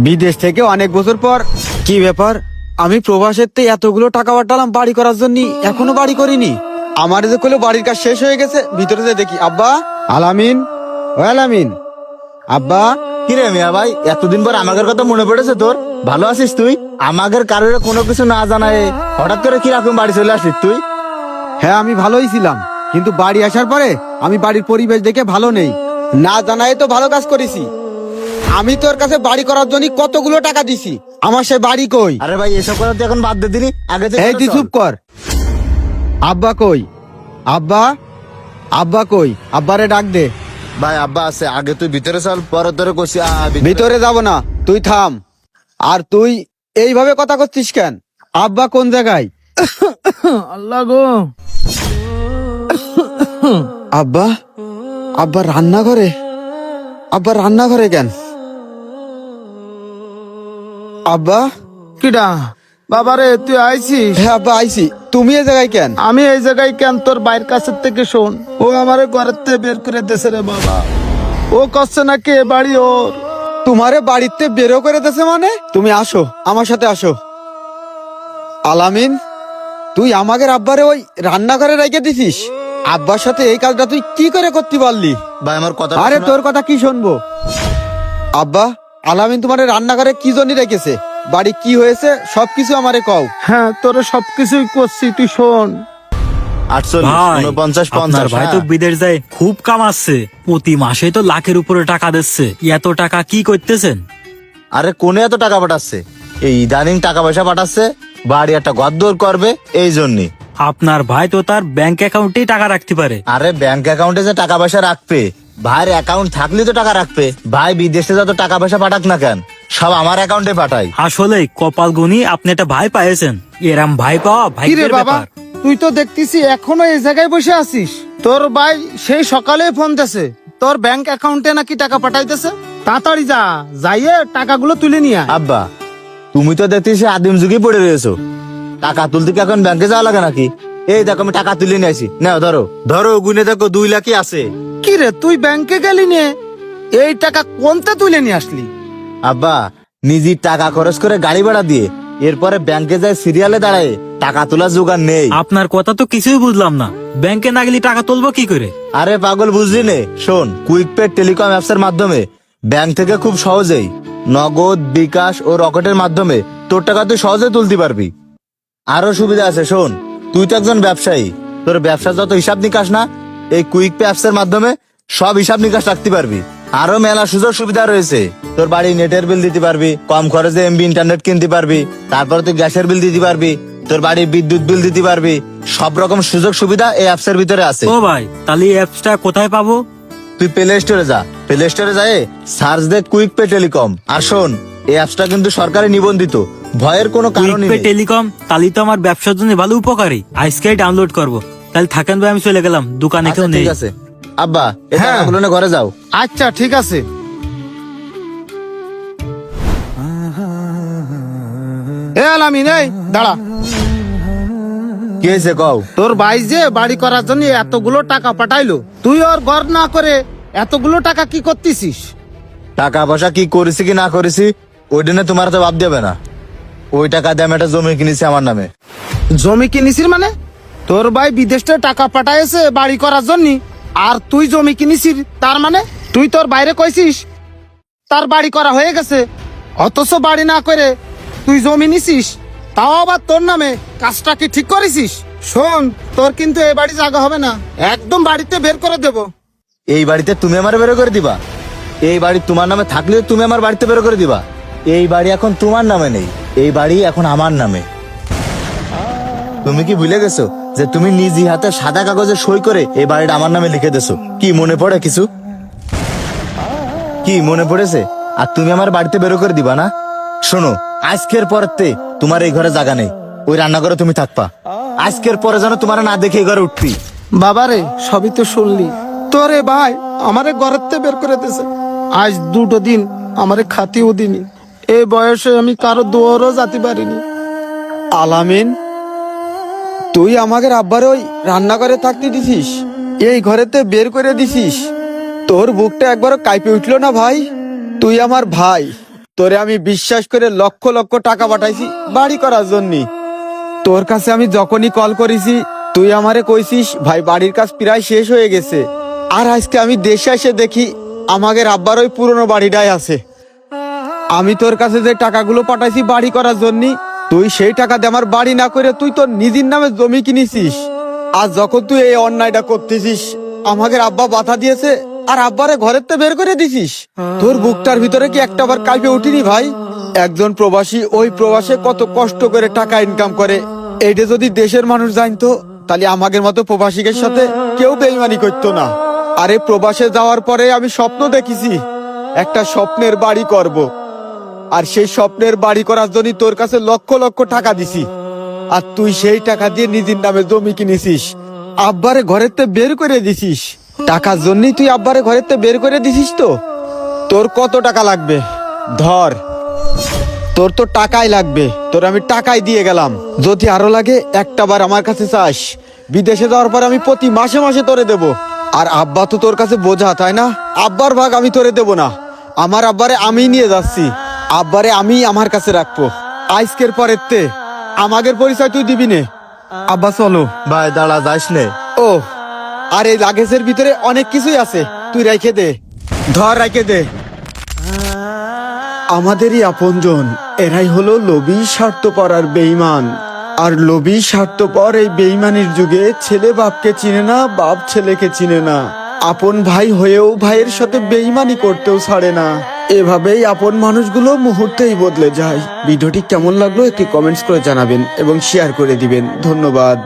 বিদেশ থেকে অনেক বছর পর। কি ব্যাপার, আমি প্রবাসের তে এতগুলো টাকা পাঠালাম বাড়ি করার জন্য, এখনো বাড়ি করিনি। আমার যে কইলো বাড়ির কাজ শেষ হয়ে গেছে, ভিতরে যে দেখি আব্বা। আলামিন, ও আলামিন, আব্বা। কিরে মিয়া ভাই, এতদিন পর আমাদের কথা মনে পড়েছে তোর? ভালো আছিস তুই? আমাদের কারোর কোনো কিছু না জানায় হঠাৎ করে কিরকম বাড়ি চলে আসিস তুই? হ্যাঁ, আমি ভালোই ছিলাম, কিন্তু বাড়ি আসার পরে আমি বাড়ির পরিবেশ দেখে ভালো নেই। না জানাই তো ভালো কাজ করেছি। আমি তোর কাছে বাড়ি করার জন্য কতগুলো টাকা দিছি, আমার সে বাড়ি কই? আরে ভাই, এসব কথা তুই এখন বাদ দে দিনি, আগে থেকে এই তুই চল। চুপ কর। আব্বা কই? আব্বা, আব্বা কই? আব্বারে ডাক দে। ভাই আব্বা আছে, আগে তুই ভিতরে চল, পরে তোরে কইছি ভিতরে যাব না, তুই থাম। আর তুই এইভাবে কথা করছিস কেন? আব্বা কোন জায়গায়? আল্লাহ গো, আব্বা, আব্বা রান্নাঘরে? আব্বা রান্নাঘরে কেন? আব্বা। কিডা? বাবারে তুই আইছিস? হ্যাঁ আব্বা আইছি। তুমি এই জায়গায় কেন? আমি এই জায়গায় কেন? তোর বাইরের কাছের থেকে শোন, ও আমারে ঘরের থেকে বের করে দেছে রে বাবা। ও করছে নাকি এ বাড়ি ওর। তোমারে বাড়িতে বেরো করে দিয়েছে মানে? তুমি আসো, আমার সাথে আসো। আলামিন, তুই আমাদের আব্বারে ওই রান্নাঘরে রেখে দিছিস? আব্বার সাথে এই কাজটা তুই কি করে করতে পারলি? ভাই আমার কথা আরে তোর কথা কি শুনবো? আব্বা, আলামিন তোমার রান্নাঘরে কি জন্য রেখেছে? বাড়ি কি হয়েছে সবকিছু আমারে কও। হ্যাঁ, তোরে সবকিছুই করছি, তুই শোন। 48, ভাই 49, আপনার 50। ভাই তো বিদেশ যায়, খুব কামাচ্ছে, প্রতি মাসে তো লাখের উপরে টাকা দিচ্ছে। এত টাকা কি করতেছেন? আরে কোনে এত টাকা পাঠাচ্ছে? এই ইদানিং টাকা পয়সা পাঠাচ্ছে, বাড়ি একটা ঘরদোর করবে এই জন্যই। আপনার ভাই তো তার ব্যাংক অ্যাকাউন্টেই টাকা রাখতে পারে। আরে ব্যাংক অ্যাকাউন্টে যে টাকা পয়সা রাখবে, ভাইয়ের অ্যাকাউন্ট থাকলেই তো টাকা রাখবে। ভাই বিদেশে যত টাকা পয়সা পাঠাক না কেন, সব আমার অ্যাকাউন্টে পাঠাই। আসলে কপাল গুনি আপনি একটা ভাই পাইছেন। এরাম ভাই পাওয়া কিরে ভাগ্যের বাবা, ব্যাপার। তুই তো দেখতেছি এখনো এই জায়গায় বসে আছিস। তোর ভাই সেই সকালে ফোন দিছে, তোর ব্যাংক অ্যাকাউন্টে নাকি টাকা পাঠাইতেছে। তাড়াতাড়ি যা, যাইয়ে টাকাগুলো তুলে নিয়ে আয়। আব্বা, তুমি তো দেখতেছি আদিম যুগে পড়ে রয়েছো। টাকা তুলতে কি এখন ব্যাংকে যাওয়া লাগে নাকি? এই দেখো আমি টাকা তুলে নিয়ে আসি, নাও ধরো ধরো, গুনে দেখো 2 লাখই আছে। কি রে, তুই ব্যাংকে গেলি নিয়ে এই টাকা কোনটা তুলে নিয়ে আসলি? আব্বা, নিজের টাকা খরচ করে গাড়ি ভাড়া দিয়ে এরপরে ব্যাংকে যায় সিরিয়ালে দাঁড়ায় টাকা তোলার জোগাড় নেই। আপনার কথা তো কিছুই বুঝলাম না। ব্যাংকে না গেলে টাকা তুলবো কি করে? আরে পাগল, বুঝলি নে? শোন, কুইক পে টেলিকম অ্যাপস এর মাধ্যমে ব্যাংক থেকে খুব সহজেই নগদ, বিকাশ ও রকেটের মাধ্যমে তোর টাকা তুই সহজে তুলতে পারবি। আরো সুবিধা আছে, শোন, তুই তো একজন ব্যবসায়ী, তোর ব্যবসার যত হিসাব নিকাশ না, এই কুইক পে অ্যাপস এর মাধ্যমে সব হিসাব নিকাশ রাখতে পারবি। আরো মেলা সুযোগ সুবিধা রয়েছে। তোর বাড়ি নেটের বিল দিতে পারবি, কম খরচে এমবি ইন্টারনেট কিনতে পারবি, তারপরে তুই গ্যাসের বিল দিতে পারবি, তোর বাড়ির বিদ্যুৎ বিল দিতে পারবি। সব রকম সুযোগ সুবিধা এই অ্যাপস এর ভিতরে আছে। ও ভাই, তাহলে এই অ্যাপসটা কোথায় পাবো? তুই প্লে স্টোরে যা, প্লে স্টোরে যায় সার্চ দে কুইক পে টেলিকম। আর শোন, এই অ্যাপসটা কিন্তু সরকারি নিবন্ধিত, ভয়ের কোনো কারণই কুইক পে নেই। টেলিকম, তাহলে তো আমার ব্যবসার জন্য ভালো উপকারী। আজকেই ডাউনলোড করব। তাহলে থাকেন ভাই, আমি চলে গেলাম, দোকানে আচ্ছা, কেউ নেই। ঠিক আছে আব্বা, এই হ্যাঁ। টাকাগুলো নিয়ে ঘরে যাও। আচ্ছা ঠিক আছে। এ আলামিন, এই দাঁড়া। কি হয়েছে কও? তোর ভাই যে বাড়ি করার জন্য এতগুলো টাকা পাঠাইলো, তুই ওর ঘর না করে এতগুলো টাকা কি করতেছিস? টাকা পয়সা কি করেছি কি না করেছি ওইটা নিয়ে তোমার তো ভাব দেবে না। ওই টাকা দিয়ে আমি একটা জমি কিনেছি আমার নামে। জমি কিনিসির মানে? তোর ভাই বিদেশে টাকা পাঠাইছে বাড়ি করার জন্য, আর তুই জমি কিনিসির, তার মানে তুই তোর বাইরে কইছিস তার বাড়ি করা হয়ে গেছে, অথচ বাড়ি না করে তুই জমি নিছিস, তাও আবার তোর নামে। কাজটা কি ঠিক করেছিস? শোন, তোর কিন্তু এই বাড়ি জায়গা হবে না, একদম বাড়িতে বের করে দেব। এই বাড়িতে তুমি আমার বেরো করে দিবা? এই বাড়ি তোমার নামে থাকলে তুমি আমার বাড়িতে বেরো করে দিবা? এই বাড়ি এখন তোমার নামে নেই, এই বাড়ি এখন আমার নামে। তুমি কি ভুলে গেছো যে তুমি নিজ হাতে সাদা কাগজে সই করে এই বাড়িটা আমার নামে লিখে দেছো? কি মনে পড়ে কিছু? কি মনে পড়েছে? আর তুমি আমার বাড়িতে বেরো করে দিবা না? শোনো, আজকের পরেতে তোমার এই ঘরে জায়গা নেই, ওই রান্নাঘরে তুমি থাকবা। আজকের পরে যেন তোমার না দেখে এই ঘরে উঠবি। বাবারে, সবই তো শুনলি, তোরে ভাই আমারে ঘরের থেকে বের করে দিয়েছে। আজ 2 দিন আমারে খাতিও দিনি, এই বয়সে আমি কারো দুয়ারও যেতে পারিনি। আলামিন, তুই আমাদের আব্বারে ওই রান্নাঘরে থাকতে দিছিস, এই ঘরেতে বের করে দিছিস? তোর বুকটা একবারও কাঁপে উঠলো না ভাই? তুই আমার ভাই, তোরে আমি বিশ্বাস করে লক্ষ লক্ষ টাকা পাঠাইছি বাড়ি করার জন্য। তোর কাছে আমি যখনই কল করেছি তুই আমারে কইছিস ভাই বাড়ির কাজ প্রায় শেষ হয়ে গেছে। আর আজকে আমি দেশে এসে দেখি আমাদের আব্বার ওই পুরনো বাড়িটাই আছে। আমি তোর কাছে যে টাকাগুলো পাঠাইছি বাড়ি করার জন্য, তুই সেই টাকা দিয়ে আমার বাড়ি না করে তুই তোর নিজের নামে জমি কিনেছিস। আর যখন তুই এই অন্যায়টা করতেছিস আমাদের আব্বা বাধা দিয়েছে আর আব্বারে ঘরের তো বের করে দিছিস। তোর বুকটার ভিতরে কি একটাবার কাঁপে উঠিনি ভাই? একজন প্রবাসী ওই প্রবাসে কত কষ্ট করে টাকা ইনকাম করে, এইটা যদি দেশের মানুষ জানতো তাহলে আমাদের মতো প্রবাসীদের সাথে কেউ বেইমানি করতো না। আরে প্রবাসে যাওয়ার পরে আমি স্বপ্ন দেখেছি একটা স্বপ্নের বাড়ি করব। আর সেই স্বপ্নের বাড়ি করার জন্য তোর কাছে লক্ষ লক্ষ টাকা দিছি। আর তুই সেই টাকা দিয়ে নিজের নামে জমি কিনেছিস, আব্বারে ঘরের তে বের করে দিছিস। টাকার জন্যই তুই আব্বারে ঘরের তে বের করে দিছিস। তো তোর কত টাকা লাগবে ধর, তোর তো টাকাই লাগবে, তোর আমি টাকাই দিয়ে গেলাম। যদি আরো লাগে একটাবার আমার কাছে চাস, বিদেশে যাওয়ার পর আমি প্রতি মাসে মাসে তোরে দেব। আর আব্বা তো তোর কাছে বোঝা, তাই না? আব্বার ভাগ আমি তোরে দেব না, আমার আব্বারে আমি নিয়ে যাচ্ছি। আব্বারে আমি আমার কাছে রাখবো। আজকের পরের তে আমাদের পরিচয় তুই দিবি নে। আব্বা চলো। ভাই দাঁড়া, যাস নে। ও আর এই লাগেজের ভিতরে অনেক কিছুই আছে, তুই রেখে দে। ধর রেখে দে। আমাদেরই আপনজন, এরাই হলো লোভী স্বার্থপর আর বেঈমান। আর লোভী স্বার্থপর এই বেঈমানির যুগে ছেলে বাপকে চিনে না, বাপ ছেলেকে চিনে না। আপন ভাই হয়েও ভাইয়ের সাথে বেঈমানি করতেও ছাড়ে না। এভাবেই আপন মানুষগুলো মুহূর্তেই বদলে যায়। ভিডিওটি কেমন লাগলো একটি কমেন্টস করে জানাবেন এবং শেয়ার করে দিবেন। ধন্যবাদ।